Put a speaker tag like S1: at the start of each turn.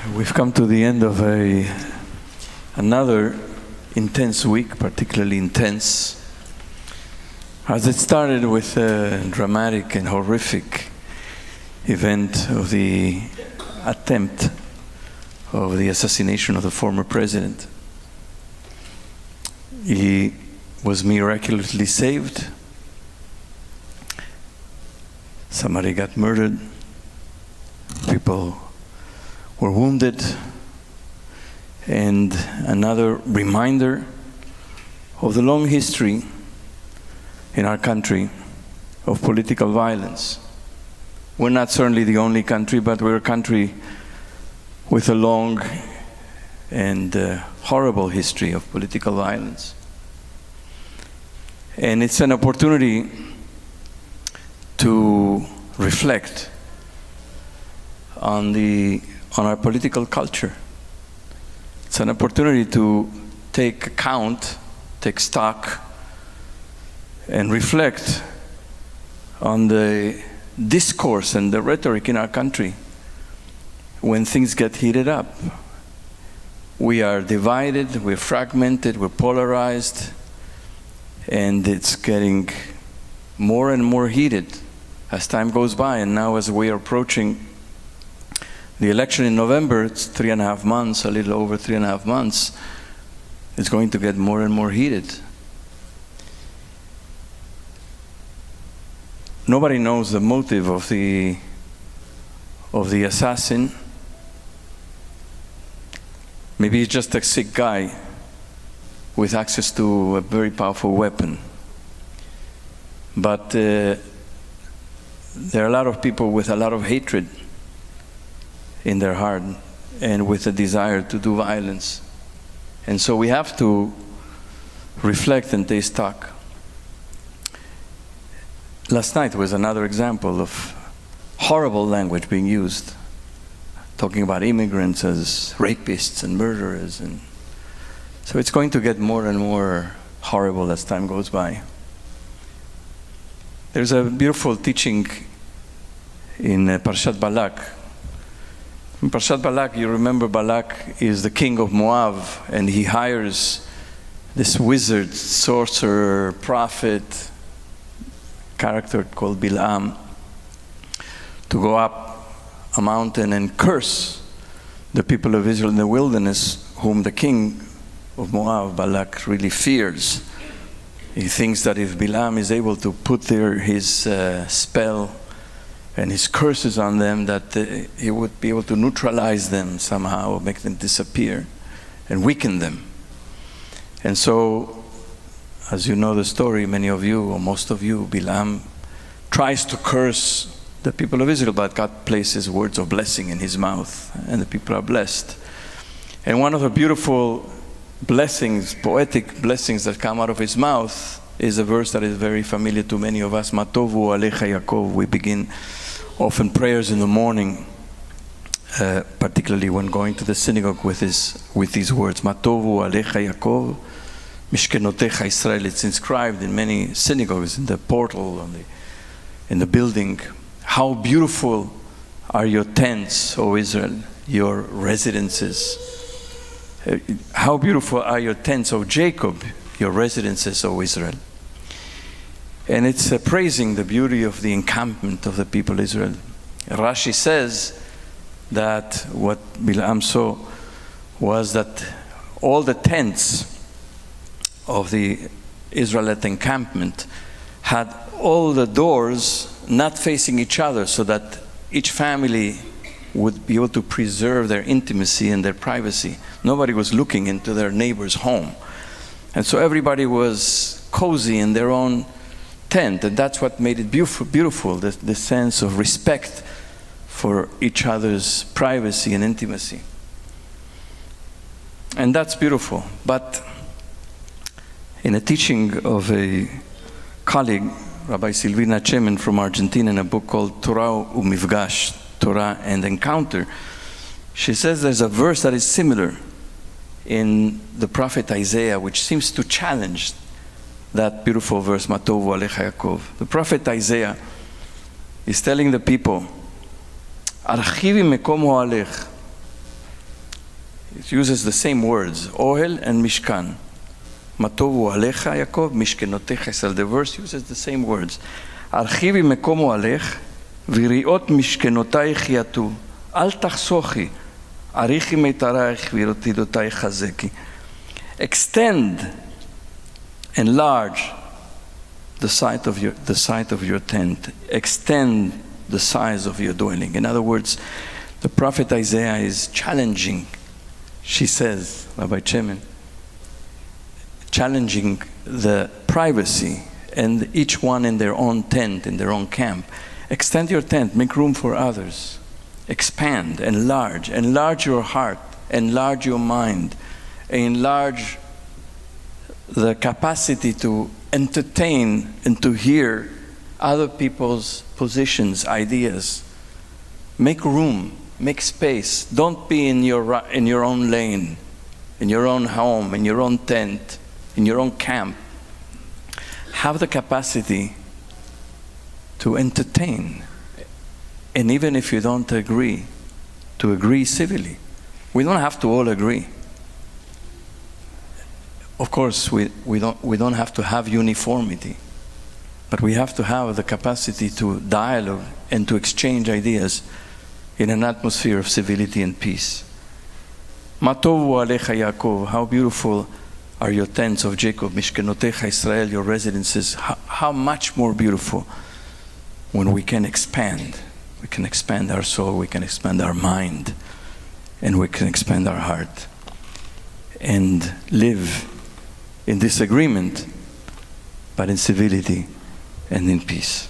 S1: We've come to the end of another intense week, particularly intense, as it started with a dramatic and horrific event of the attempt of the assassination of the former president. He was miraculously saved. Somebody got murdered. People were wounded. And another reminder of the long history in our country of political violence. We're not certainly the only country, but we're a country with a long and horrible history of political violence. And it's an opportunity to reflect on our political culture. It's an opportunity to take account, take stock, and reflect on the discourse and the rhetoric in our country when things get heated up. We are divided, we're fragmented, we're polarized, and it's getting more and more heated as time goes by. And now as we are approaching the election in November, it's 3.5 months, a little over 3.5 months, it's going to get more and more heated. Nobody knows the motive of the assassin. Maybe he's just a sick guy with access to a very powerful weapon. But there are a lot of people with a lot of hatred in their heart and with a desire to do violence. And so we have to reflect and take stock. Last night was another example of horrible language being used, talking about immigrants as rapists and murderers. And so it's going to get more and more horrible as time goes by. There's a beautiful teaching in Parshat Balak. In Parshat Balak, you remember Balak is the king of Moab, and he hires this wizard, sorcerer, prophet, character called Bilam, to go up a mountain and curse the people of Israel in the wilderness, whom the king of Moab, Balak, really fears. He thinks that if Bilam is able to put his spell and his curses on them, that he would be able to neutralize them somehow, make them disappear and weaken them. And so, as you know the story, many of you, or most of you, Bilam tries to curse the people of Israel, but God places words of blessing in his mouth, and the people are blessed. And one of the beautiful blessings, poetic blessings that come out of his mouth is a verse that is very familiar to many of us, Matovu Alecha Yaakov. We begin often prayers in the morning, particularly when going to the synagogue with these words, Matovu Alecha Yaakov, Mishkenotecha Israel. It's inscribed in many synagogues, in the portal, in the building. How beautiful are your tents, O Israel, your residences. How beautiful are your tents, O Jacob, your residences, O Israel. And it's praising the beauty of the encampment of the people of Israel. Rashi says that what Bilam saw was that all the tents of the Israelite encampment had all the doors not facing each other, so that each family would be able to preserve their intimacy and their privacy. Nobody was looking into their neighbor's home. And so everybody was cozy in their own tent, and that's what made it beautiful, the sense of respect for each other's privacy and intimacy. And that's beautiful. But in a teaching of a colleague, Rabbi Silvina Chemen from Argentina, in a book called Torah u'Mifgash, Torah and Encounter, she says there's a verse that is similar in the prophet Isaiah, which seems to challenge that beautiful verse, Matovu Alecha Yaakov. The prophet Isaiah is telling the people, Archivi mekom ho'alech, It uses the same words, Ohel and Mishkan. Matovu alecha Yaakov, Mishkenotecha Israel. The verse uses the same words. Archivi mekomo alech, viriot mishkenotaich yatu. Al tachsochi, arichi meitaraich, virotidotaich chazeki. Extend, enlarge the site of your tent. Extend the size of your dwelling. In other words, the prophet Isaiah is challenging, she says, Rabbi Chemin, challenging the privacy and each one in their own tent, in their own camp. Extend your tent, make room for others. Expand, enlarge your heart, enlarge your mind, enlarge the capacity to entertain and to hear other people's positions, ideas. Make room, make space. Don't be in your own lane, in your own home, in your own tent, in your own camp. Have the capacity to entertain. And even if you don't agree, to agree civilly. We don't have to all agree. Of course, we don't have to have uniformity, but we have to have the capacity to dialogue and to exchange ideas in an atmosphere of civility and peace. Matovu alecha Yaakov, how beautiful are your tents of Jacob, Mishkenotecha Israel, your residences. How much more beautiful when we can expand. We can expand our soul, we can expand our mind, and we can expand our heart and live in disagreement, but in civility and in peace.